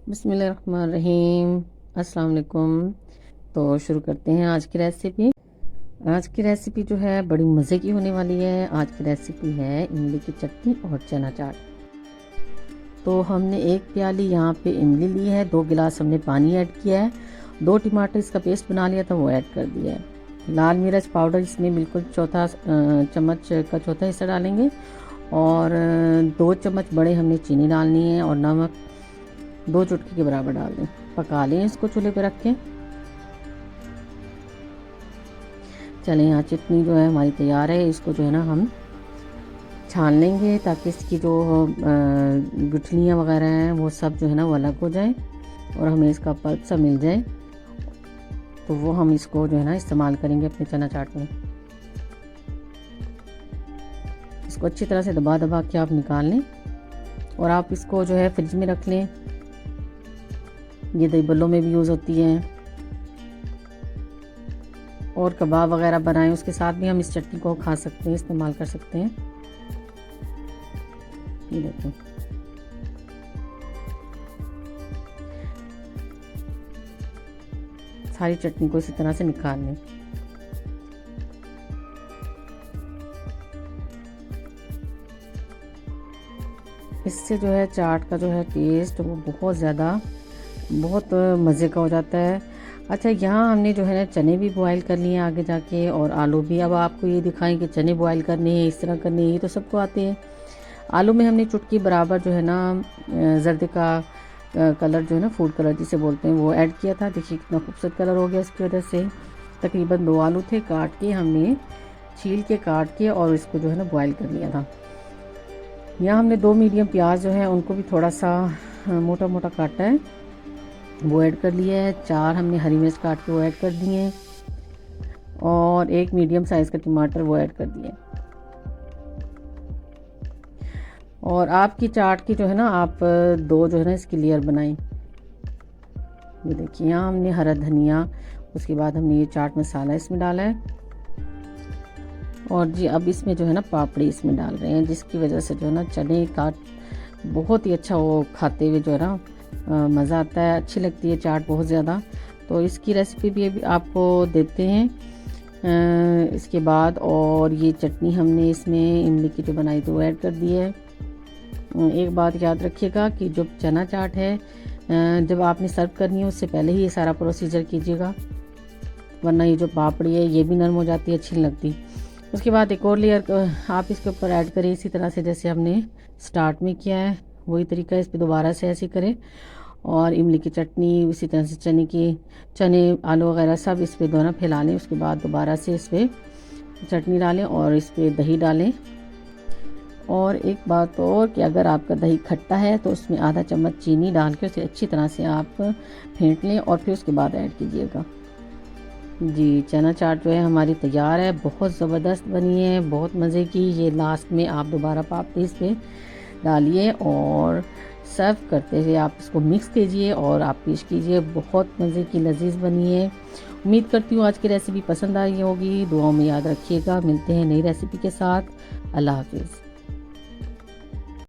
बिस्मिल्लाहिर्रहमानिर्रहीम। अस्सलाम वालेकुम। तो शुरू करते हैं आज की रेसिपी। आज की रेसिपी जो है बड़ी मज़े की होने वाली है। आज की रेसिपी है इमली की चटनी और चना चाट। तो हमने एक प्याली यहाँ पे इमली ली है, 2 गिलास हमने पानी ऐड किया है, 2 टमाटर इसका पेस्ट बना लिया था वो ऐड कर दिया है। लाल मिर्च पाउडर इसमें बिल्कुल चौथा चम्मच का चौथा हिस्सा डालेंगे और 2 चम्मच बड़े हमने चीनी डालनी है और नमक 2 चुटकी के बराबर डाल दें। पका लें इसको चूल्हे पे रख के। चलें, यहाँ चटनी जो है हमारी तैयार है। इसको जो है ना हम छान लेंगे ताकि इसकी जो गुठलियाँ वगैरह हैं वो सब जो है ना वो अलग हो जाए और हमें इसका पल्प सा मिल जाए, तो वो हम इसको जो है ना इस्तेमाल करेंगे अपने चना चाट में। इसको अच्छी तरह से दबा दबा के आप निकाल लें और आप इसको जो है फ्रिज में रख लें। ये दही बल्लों में भी यूज़ होती है और कबाब वगैरह बनाएं उसके साथ भी हम इस चटनी को खा सकते हैं, इस्तेमाल कर सकते हैं। ये देखें, सारी चटनी को इसी तरह से निकाल लें। इससे जो है चाट का जो है टेस्ट वो बहुत मज़े का हो जाता है। अच्छा, यहाँ हमने जो है ना चने भी बॉयल कर लिए आगे जाके और आलू भी। अब आपको ये दिखाएं कि चने बॉयल करने हैं, इस तरह करने हैं, ये तो सबको आते हैं। आलू में हमने चुटकी बराबर जो है ना जर्दे का कलर जो है ना फूड कलर जिसे बोलते हैं वो ऐड किया था। देखिए कितना खूबसूरत कलर हो गया इसकी वजह से। तकरीबन 2 आलू थे, काट के हमने छील के काट के और इसको जो है ना बॉयल कर लिया था। यहाँ हमने 2 मीडियम प्याज जो है उनको भी थोड़ा सा मोटा मोटा काटा है, वो ऐड कर लिया है। 4 हमने हरी मिर्च काट के वो ऐड कर दिए हैं और 1 मीडियम साइज़ का टमाटर वो ऐड कर दिए। और आपकी चाट की जो है ना आप 2 जो है ना इसकी लेयर बनाएं। ये देखिए, यहाँ हमने हरा धनिया, उसके बाद हमने ये चाट मसाला इसमें डाला है और जी अब इसमें जो है ना पापड़ी इसमें डाल रहे हैं, जिसकी वजह से जो है ना चने का बहुत ही अच्छा वो खाते हुए जो है ना मज़ा आता है, अच्छी लगती है चाट बहुत ज़्यादा। तो इसकी रेसिपी भी आपको देते हैं इसके बाद। और ये चटनी हमने इसमें इमली की जो बनाई तो वो ऐड कर दी है। एक बात याद रखिएगा कि जो चना चाट है जब आपने सर्व करनी है उससे पहले ही ये सारा प्रोसीजर कीजिएगा, वरना ये जो पापड़ी है ये भी नरम हो जाती है, अच्छी नहीं लगती। उसके बाद एक और लेयर आप इसके ऊपर ऐड करें इसी तरह से जैसे हमने स्टार्ट में किया है, वही तरीका इस पर दोबारा से ऐसे करें। और इमली की चटनी इसी तरह से चने आलू वगैरह सब इस पर दोनों फैला लें। उसके बाद दोबारा से इस पर चटनी डालें और इस पर दही डालें। और एक बात और कि अगर आपका दही खट्टा है तो उसमें आधा चम्मच चीनी डाल के उसे अच्छी तरह से आप फेंट लें और फिर उसके बाद ऐड कीजिएगा। जी, चना चाट जो है हमारी तैयार है, बहुत ज़बरदस्त बनी है, बहुत मज़े की। ये लास्ट में आप दोबारा पापड़ी इस पर डालिए और सर्व करते हुए आप इसको मिक्स कीजिए और आप पेश कीजिए। बहुत मज़े की लजीज बनी है। उम्मीद करती हूँ आज की रेसिपी पसंद आई होगी। दुआओं में याद रखिएगा। मिलते हैं नई रेसिपी के साथ। अल्लाह हाफिज़।